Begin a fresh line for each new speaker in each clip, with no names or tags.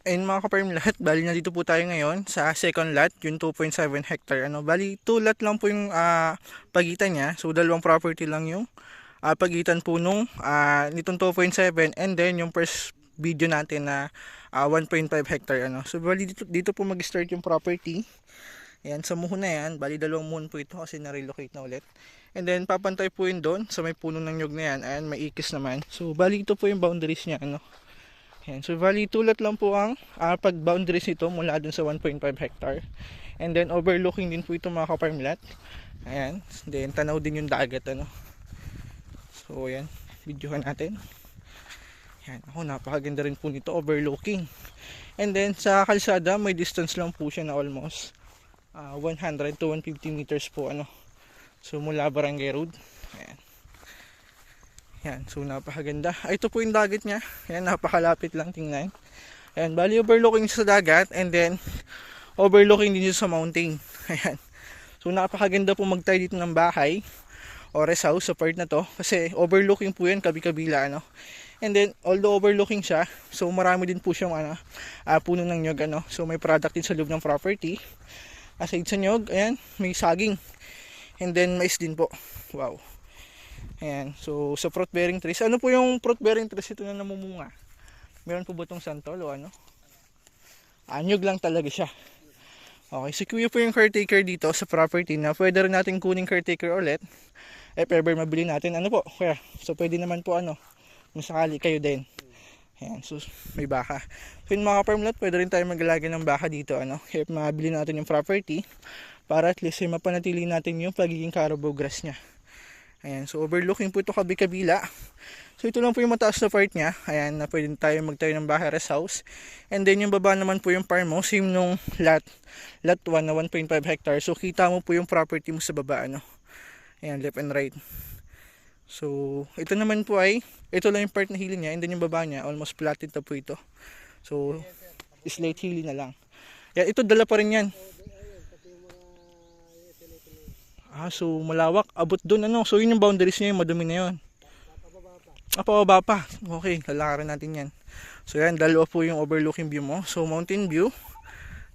Ayun mga ka-farm lahat, bali na dito po tayo ngayon sa second lot, yung 2.7 hectare. Bali 2 lot lang po yung pagitan niya. So dalawang property lang yung pagitan po nung nitong 2.7 and then yung first video natin na 1.5 hectare. So bali dito po mag-start yung property. Ayan, sa muhon na yan. Bali dalawang muhon po ito kasi na-relocate na ulit. And then papantay po yun doon sa may puno ng nyug na yan. Ayan, may ikis naman. So bali ito po yung boundaries niya. Ayan, so bali tulat lang po ang pag-boundaries nito mula dun sa 1.5 hectare. And then overlooking din po ito mga ka-farm lot. Ayan, then tanaw din yung dagat So ayan, videohan natin. Ayan, napakaganda rin po nito, overlooking. And then sa kalsada may distance lang po siya na almost 100 to 150 meters po So mula Barangay Road. Ayan. Yan, so napakaganda. Ito po yung dagat niya. Yan, napakalapit lang tingnan. Ayan, bali overlooking sa dagat and then overlooking din sa mountain. Ayan. So napakaganda po magtayo dito ng bahay o rest house sa part na to kasi overlooking po yan kabi-kabila And then although overlooking siya, so marami din po siyang puno ng nyog So may product din sa loob ng property. Aside sa nyog, ayan, may saging. And then mais din po. Wow. Ayan, so sa fruit bearing trees, ano po yung fruit bearing trees ito na namumunga? Meron po ba itong santol o Anyog lang talaga siya. Okay, si Kuya po yung caretaker dito sa property na pwede rin natin kuning caretaker ulit. If ever mabili natin, Kuya? So pwede naman po kung sakali kayo din. Ayan, so may baka. So yun mga farm lot, pwede rin tayo mag-alaga ng baka dito if mabili natin yung property para at least mapanatili natin yung pagiging carabao grass niya. Ayan, so overlooking po ito kabi-kabila. So ito lang po yung mataas na part niya. Ayan, na pwede tayo magtayo ng bahay rest house. And then yung baba naman po yung farm mo, same nung lot 1 na 1.5 hectare. So kita mo po yung property mo sa baba Ayan, left and right. So ito naman po ito lang yung part na hilly niya and then yung baba niya almost platted na po ito. So slate hilly na lang. Yan, ito dala pa rin yan. So malawak, abot doon So yun yung boundaries niya, yung madumi na yun. Pababa pa. Okay, lalakarin natin yan. So yan, dalawa po yung overlooking view mo. So mountain view.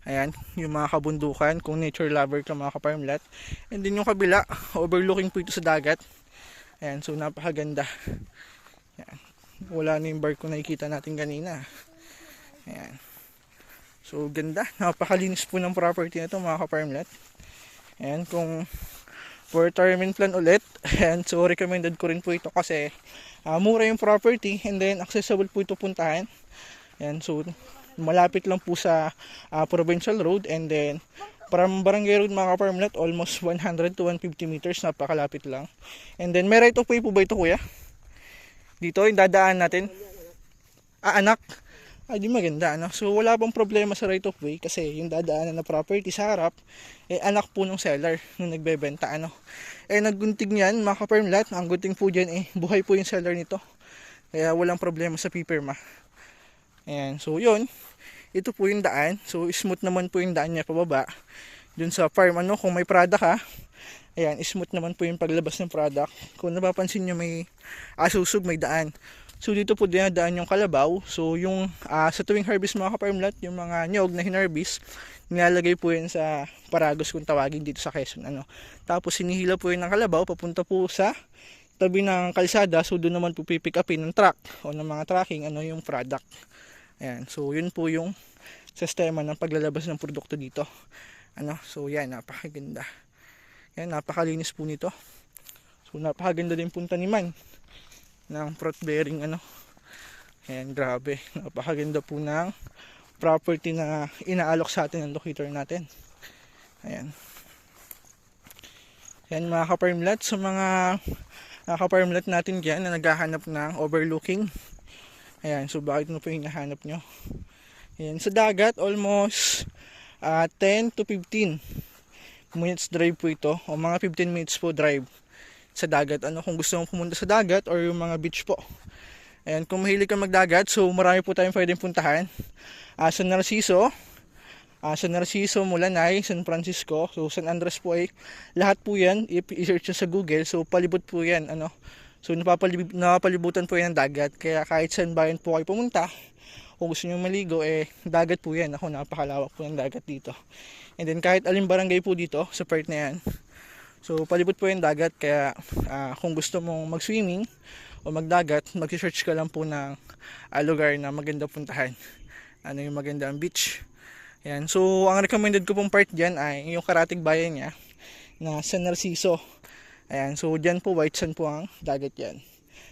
Ayan, yung mga kabundukan, kung nature lover ka mga ka-farm lot. And then yung kabila, overlooking po ito sa dagat. Ayan, so napakaganda. Ayan. Wala na yung bark ko nakikita natin kanina. Ayan. So ganda, napakalinis po ng property na ito mga ka-farm lot. Ayan, kung for retirement plan ulit, and so recommended ko rin po ito kasi mura yung property and then accessible po ito puntahan. And so malapit lang po sa provincial road and then from Barangay Road mga ka-farm lot almost 100 to 150 meters, napakalapit lang. And then may right of way po ba ito kuya? Dito yung dadaan natin. Anak. Di maganda So wala pong problema sa right of way kasi yung dadaanan na property sa harap anak po ng seller nung nagbebenta naggunting yan mga ka-farm lot. Ang gunting po dyan buhay po yung seller nito kaya walang problema sa pipirma. Ayan, so yun, ito po yung daan. So smooth naman po yung daan niya pababa dun sa farm kung may product ayan, smooth naman po yung paglabas ng product. Kung napapansin nyo may asusog, may daan. So dito po dinadaan yung kalabaw. So yung sa tuwing harvest mga ka-farm lot, yung mga nyog na hinarvest, nilalagay po yan sa paragos kung tawagin dito sa Quezon Tapos sinihila po yun ng kalabaw papunta po sa tabi ng kalsada. So doon naman po pipick upin ng truck o ng mga tracking yung product. Ayan, so yun po yung sistema ng paglalabas ng produkto dito. So yan, napakaganda. Yan, napakalinis po nito. So napakaganda din po taniman ng fruit bearing Ayan, grabe, napakaganda po ng property na inaalok sa atin ng locator natin. Ayan. Ayan mga ka-farm lot, sa mga ka-farm lot natin dyan na naghahanap ng overlooking. Ayan, so bakit po yung hinahanap nyo? Ayan, sa dagat almost 10 to 15 minutes drive po ito o mga 15 minutes po drive sa dagat kung gusto mong pumunta sa dagat or yung mga beach po. Ayan, kung mahilig ka magdagat, so marami po tayong pwedeng puntahan. San Narciso, Mulanay, San Francisco, so San Andres po lahat po yan, i-search sa Google, so palibot po yan So napapalibutan po yan ng dagat, kaya kahit saan bayan po kayo pumunta, kung gusto nyo maligo, dagat po yan. Ako, napakalawak po ng dagat dito. And then kahit aling barangay po dito sa part na yan, so palibot po yung dagat, kaya kung gusto mong mag-swimming o magdagat, mag-search ka lang po ng lugar na maganda puntahan. Ano yung magandang beach. Yan. So ang recommended ko pong part dyan ay yung karatig bayan niya na San Narciso. Ayan, so dyan po white sand po ang dagat yan.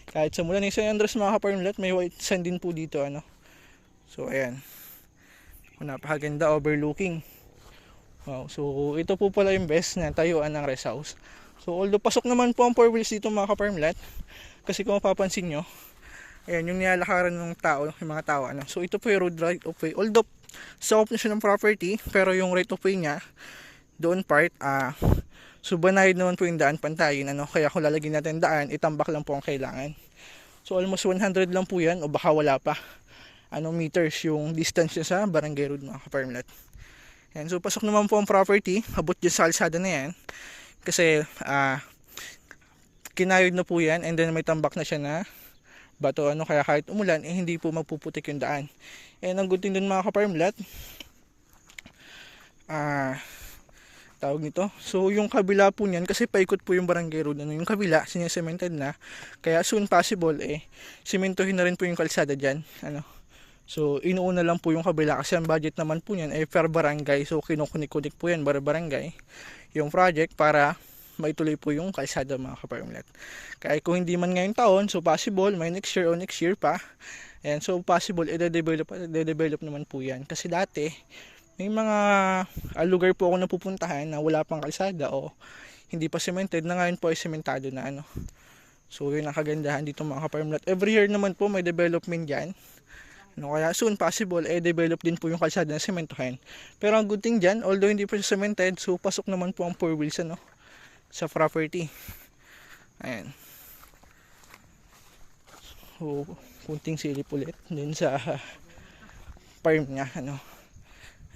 Kahit sa mula ng San Andres mga ka-farmlet, may white sand din po dito, ano. So ayan, napakaganda, overlooking. Wow, so ito po pala yung best na tayuan ng rest house. So although pasok naman po ang 4 wheels dito mga ka-farmlet, kasi kung mapapansin nyo, ayan yung nilalakaran ng tao, yung mga tao, ano. So ito po yung road right of way, although sakop na siya ng property, pero yung right of way niya doon part, so banayad naman po yung daan, pantayin, ano. Kaya kung lalagyan natin daan, itambak lang po ang kailangan. So almost 100 lang po yan, o baka wala pa meters yung distance niya sa barangay road mga ka-farmlet. Yan, so pasok naman po ang property, abot dyan sa kalsada na yan, kasi kinayod na po yan, and then may tambak na siya na bato, ano. Kaya kahit umulan, hindi po magpuputik yung daan. And ang good thing dun mga ka-farmlet, tawag nito, so yung kabila po niyan, kasi paikot po yung barangay road, ano, yung kabila sinyemented na, kaya soon possible simentohin na rin po yung kalsada dyan, ano. So inuuna lang po yung kabila, kasi ang budget naman po niyan per barangay, so kinukunik-kunik po yan barangay yung project para maituloy po yung kalsada mga ka-farmlet. Kaya kung hindi man ngayong taon, so possible may next year o next year pa. And so possible i-develop naman po yan, kasi dati may mga lugar po ako napupuntahan na wala pang kalsada o hindi pa cemented, na ngayon po ay sementado na, ano. So yun ang kagandahan dito mga ka-farmlet. Every year naman po may development dyan, no, kaya soon possible develop din po yung kalsada na sementohan. Pero ang good thing dyan, although hindi pa siya cemented, so pasok naman po ang 4 wheels, ano, sa property. Ayan. So kunting silip ulit din sa farm niya, ano.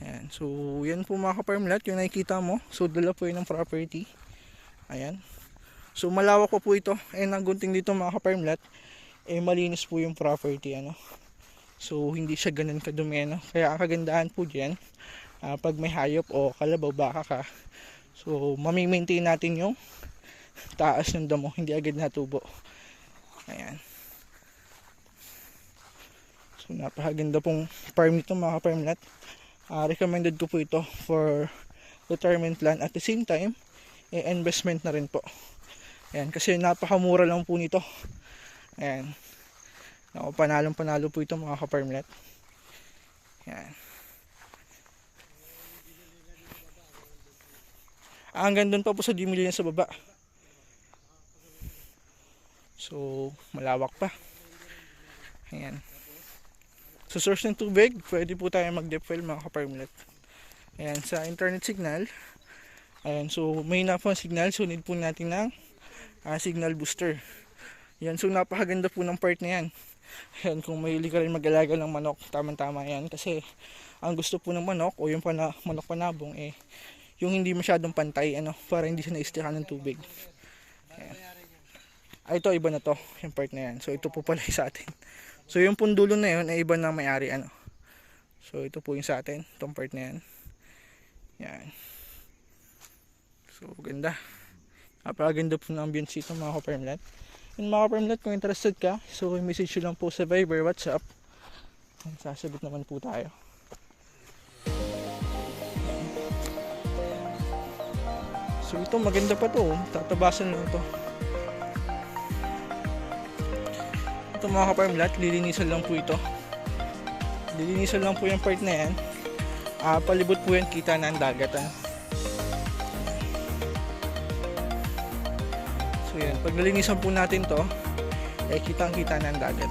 Ayan. So yan po mga ka-farmlet, yung nakikita mo. So dala po yun ng property. Ayan. So malawak pa po ito. And ang good thing dito mga ka-farmlet, malinis po yung property, ano. So hindi siya ganun kadumi, no? Kaya ang kagandahan po dyan, pag may hayop o kalabaw, baka ka, so mamimaintain natin yung taas ng damo, hindi agad natubo. Ayan. So napakaganda pong farm nito mga ka-farmlet. Recommended ko po ito for retirement plan, at the same time investment na rin po. Ayan, kasi napakamura lang po nito. Ayan. Ako, panalong-panalo po ito mga ka-farmlet. Yan. Hanggang doon pa po sa dimili sa baba. So, malawak pa. Ayan. Sa source ng tubig, pwede po tayo mag-deep well mga ka-farmlet. Ayan, sa internet signal. Ayan, so may na po ang signal, so need po natin ng signal booster. Ayan, so napakaganda po ng part na yan. Ayan, kung mahilig ka rin mag-alaga ng manok, tamang-tama yan. Kasi ang gusto po ng manok o yung manok panabong yung hindi masyadong pantay, ano, para hindi siya na-istikan ng tubig. Ayan. Ito iba na to, yung part na yan. So ito po pala sa atin. So yung pundulo na yun ay iba na may-ari, ano. So ito po yung sa atin, itong part na yan. Yan. So ganda. Napakaganda po ng ambience ito mga ka-farmlet. Yung mga ka-farmlet, kung interested ka, so message nyo lang po sa Viber, WhatsApp. Sasagot naman po tayo. So ito maganda pa to, tatabasan lang to. Ito mga ka-farmlet, lilinisan lang po ito. Lilinisan lang po yung part na yan. Palibot po yan, kita na ang dagat. So yan, pag nalinisan po natin to, kitang kita na ang dagat.